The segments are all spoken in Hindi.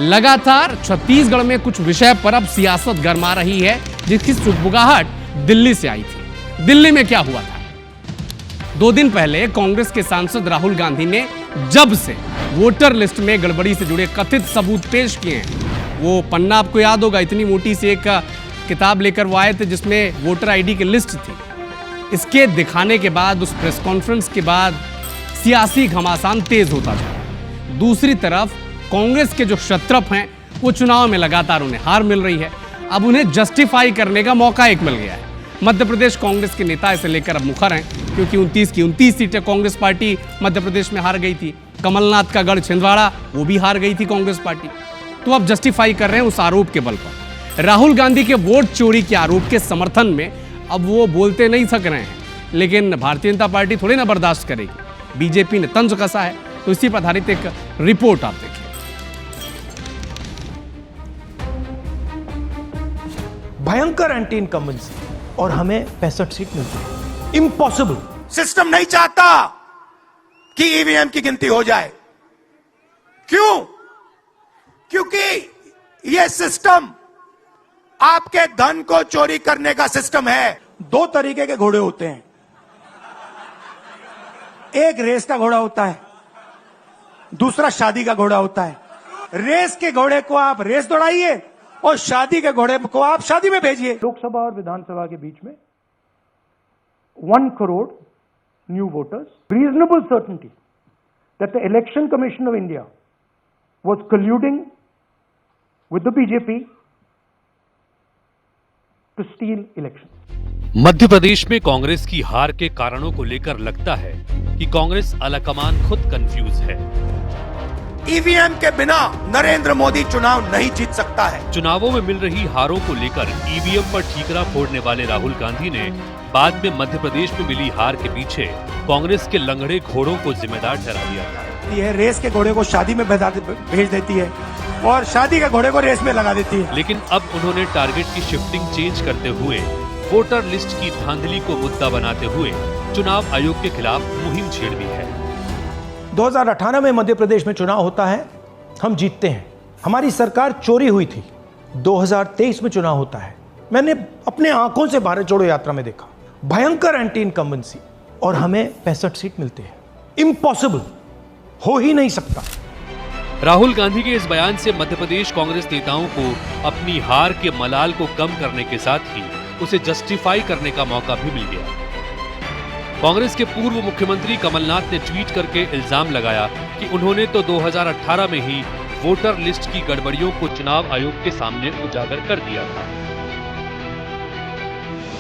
लगातार छत्तीसगढ़ में कुछ विषय पर अब सियासत गरमा रही है, जिसकी सुगबुगाहट दिल्ली से आई थी। दिल्ली में क्या हुआ था? 2 दिन पहले कांग्रेस के सांसद राहुल गांधी ने जब से वोटर लिस्ट में गड़बड़ी से जुड़े कथित सबूत पेश किए हैं, वो पन्ना आपको याद होगा, इतनी मोटी सी एक किताब लेकर वो आए थे जिसमें वोटर आईडी की लिस्ट थी। इसके दिखाने के बाद, उस प्रेस कॉन्फ्रेंस के बाद सियासी घमासान तेज होता था। दूसरी तरफ कांग्रेस के जो शत्रप हैं, वो चुनाव में लगातार उन्हें हार मिल रही है। अब उन्हें जस्टिफाई करने का मौका एक मिल गया है। मध्य प्रदेश कांग्रेस के नेता इसे लेकर अब मुखर हैं, क्योंकि 29 की 29 सीटें कांग्रेस पार्टी मध्य प्रदेश में हार गई थी। कमलनाथ का गढ़ छिंदवाड़ा, वो भी हार गई थी कांग्रेस पार्टी। तो अब जस्टिफाई कर रहे हैं उस आरोप के बल पर। राहुल गांधी के वोट चोरी के आरोप के समर्थन में अब वो बोलते नहीं थक रहे हैं, लेकिन भारतीय जनता पार्टी थोड़ी ना बर्दाश्त करेगी। बीजेपी ने तंज कसा है, तो इसी पर आधारित एक रिपोर्ट आप देखिए। भयंकर एंटी इनकम्बेंसी और हमें 65 सीट मिलती है। इम्पॉसिबल। सिस्टम नहीं चाहता कि ईवीएम की गिनती हो जाए। क्यों? क्योंकि यह सिस्टम आपके धन को चोरी करने का सिस्टम है। 2 तरीके के घोड़े होते हैं, एक रेस का घोड़ा होता है, दूसरा शादी का घोड़ा होता है। रेस के घोड़े को आप रेस दौड़ाइए और शादी के घोड़े को आप शादी में भेजिए। लोकसभा और विधानसभा के बीच में 1 crore new voters, reasonable certainty that the Election Commission of India was colluding with the BJP to steal elections. Madhya Pradesh में कांग्रेस की हार के कारणों को लेकर लगता है कि कांग्रेस आलाकमान खुद कंफ्यूज है। ईवीएम के बिना नरेंद्र मोदी चुनाव नहीं जीत सकता है। चुनावों में मिल रही हारों को लेकर ईवीएम पर ठीकरा फोड़ने वाले राहुल गांधी ने बाद में मध्य प्रदेश में मिली हार के पीछे कांग्रेस के लंगड़े घोड़ों को जिम्मेदार ठहरा दिया था। यह रेस के घोड़े को शादी में भेज देती है और शादी के घोड़े को रेस में लगा देती है। लेकिन अब उन्होंने टारगेट की शिफ्टिंग चेंज करते हुए वोटर लिस्ट की धांधली को मुद्दा बनाते हुए चुनाव आयोग के खिलाफ मुहिम छेड़ दी है। 2018 में मध्य प्रदेश में चुनाव होता है, हम जीतते हैं। हमारी सरकार चोरी हुई थी। 2023 में चुनाव होता है, मैंने अपने आंखों से भारत जोड़ो यात्रा में देखा। भयंकर एंटी इनकम्बेंसी और हमें 65 सीट मिलते हैं। इम्पॉसिबल, हो ही नहीं सकता। राहुल गांधी के इस बयान से मध्य प्रदेश कांग्रेस नेताओं को अपनी हार के मलाल को कम करने के साथ ही उसे जस्टिफाई करने का मौका भी मिल गया। कांग्रेस के पूर्व मुख्यमंत्री कमलनाथ ने ट्वीट करके इल्जाम लगाया कि उन्होंने तो 2018 में ही वोटर लिस्ट की गड़बड़ियों को चुनाव आयोग के सामने उजागर कर दिया था।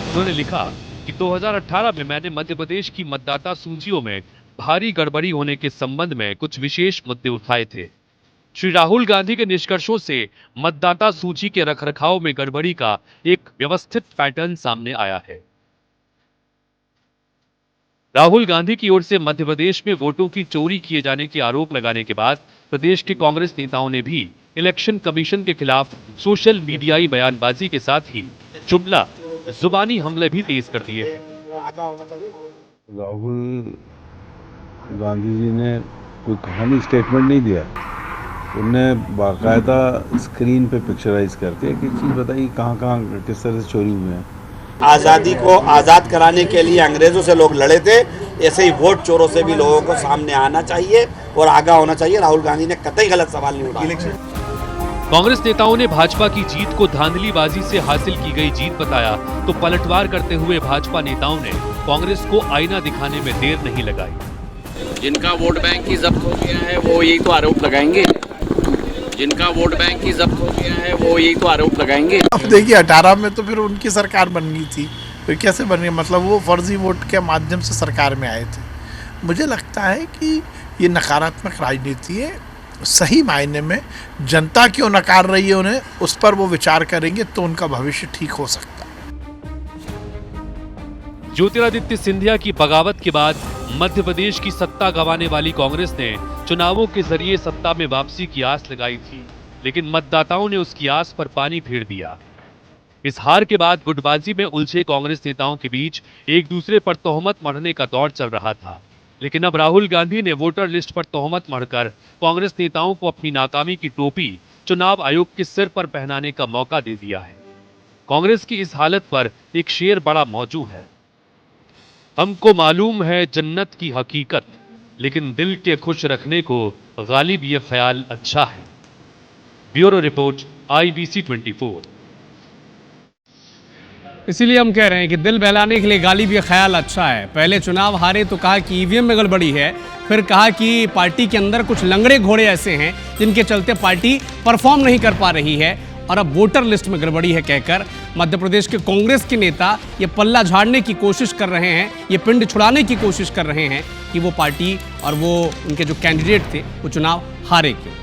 उन्होंने लिखा कि 2018 में मैंने मध्य प्रदेश की मतदाता सूचियों में भारी गड़बड़ी होने के संबंध में कुछ विशेष मुद्दे उठाए थे। श्री राहुल गांधी के निष्कर्षों से मतदाता सूची के रखरखाव में गड़बड़ी का एक व्यवस्थित पैटर्न सामने आया है। राहुल गांधी की ओर से मध्य प्रदेश में वोटों की चोरी किए जाने के आरोप लगाने के बाद प्रदेश के कांग्रेस नेताओं ने भी इलेक्शन कमीशन के खिलाफ सोशल मीडियाई बयानबाजी के साथ ही जुमला जुबानी हमले भी तेज कर दिए हैं। राहुल गांधी जी ने कोई कहानी स्टेटमेंट नहीं दिया, उनने बाकायदा स्क्रीन पे पिक्चराइज करके एक चीज़ बताई कहाँ किस तरह से चोरी हुए हैं। आज़ादी को आज़ाद कराने के लिए अंग्रेजों से लोग लड़े थे, ऐसे ही वोट चोरों से भी लोगों को सामने आना चाहिए और आगाह होना चाहिए। राहुल गांधी ने कतई गलत सवाल नहीं उठाया। कांग्रेस नेताओं ने भाजपा की जीत को धांधलीबाजी से हासिल की गई जीत बताया, तो पलटवार करते हुए भाजपा नेताओं ने कांग्रेस को आईना दिखाने में देर नहीं लगाई। जिनका वोट बैंक ही जब्त हो गया है वो यही तो आरोप लगाएंगे। जिनका वोट बैंक ही जब्त हो गया है वो यही तो आरोप लगाएंगे। अब देखिए 18 में तो फिर उनकी सरकार बन गई थी, फिर कैसे बन गई? मतलब वो फर्जी वोट के माध्यम से सरकार में आए थे। मुझे लगता है कि ये नकारात्मक राजनीति है। सही मायने में जनता क्यों नकार रही है उन्हें, उस पर वो विचार करेंगे तो उनका भविष्य ठीक हो सकता है। ज्योतिरादित्य सिंधिया की बगावत के बाद मध्य प्रदेश की सत्ता गंवाने वाली कांग्रेस ने चुनावों के जरिए सत्ता में वापसी की आस लगाई थी, लेकिन मतदाताओं ने उसकी आस पर पानी फेर दिया। इस हार के बाद गुटबाजी में उलझे कांग्रेस नेताओं के बीच एक दूसरे पर तोहमत मढ़ने का दौर चल रहा था, लेकिन अब राहुल गांधी ने वोटर लिस्ट पर तोहमत मढ़कर कांग्रेस नेताओं को अपनी नाकामी की टोपी चुनाव आयोग के सिर पर पहनाने का मौका दे दिया है। कांग्रेस की इस हालत पर एक शेर बड़ा मौजू है। हमको मालूम है जन्नत की हकीकत, लेकिन दिल के खुश रखने को गालिब ये ख्याल अच्छा है। Bureau report, IBC 24। इसीलिए हम कह रहे हैं कि दिल बहलाने के लिए गालिब ये ख्याल अच्छा है। पहले चुनाव हारे तो कहा कि ईवीएम में गड़बड़ी है, फिर कहा कि पार्टी के अंदर कुछ लंगड़े घोड़े ऐसे हैं जिनके चलते पार्टी परफॉर्म नहीं कर पा रही है, और अब वोटर लिस्ट में गड़बड़ी है कहकर मध्य प्रदेश के कांग्रेस के नेता ये पल्ला झाड़ने की कोशिश कर रहे हैं, ये पिंड छुड़ाने की कोशिश कर रहे हैं कि वो पार्टी और वो उनके जो कैंडिडेट थे वो चुनाव हारे क्यों।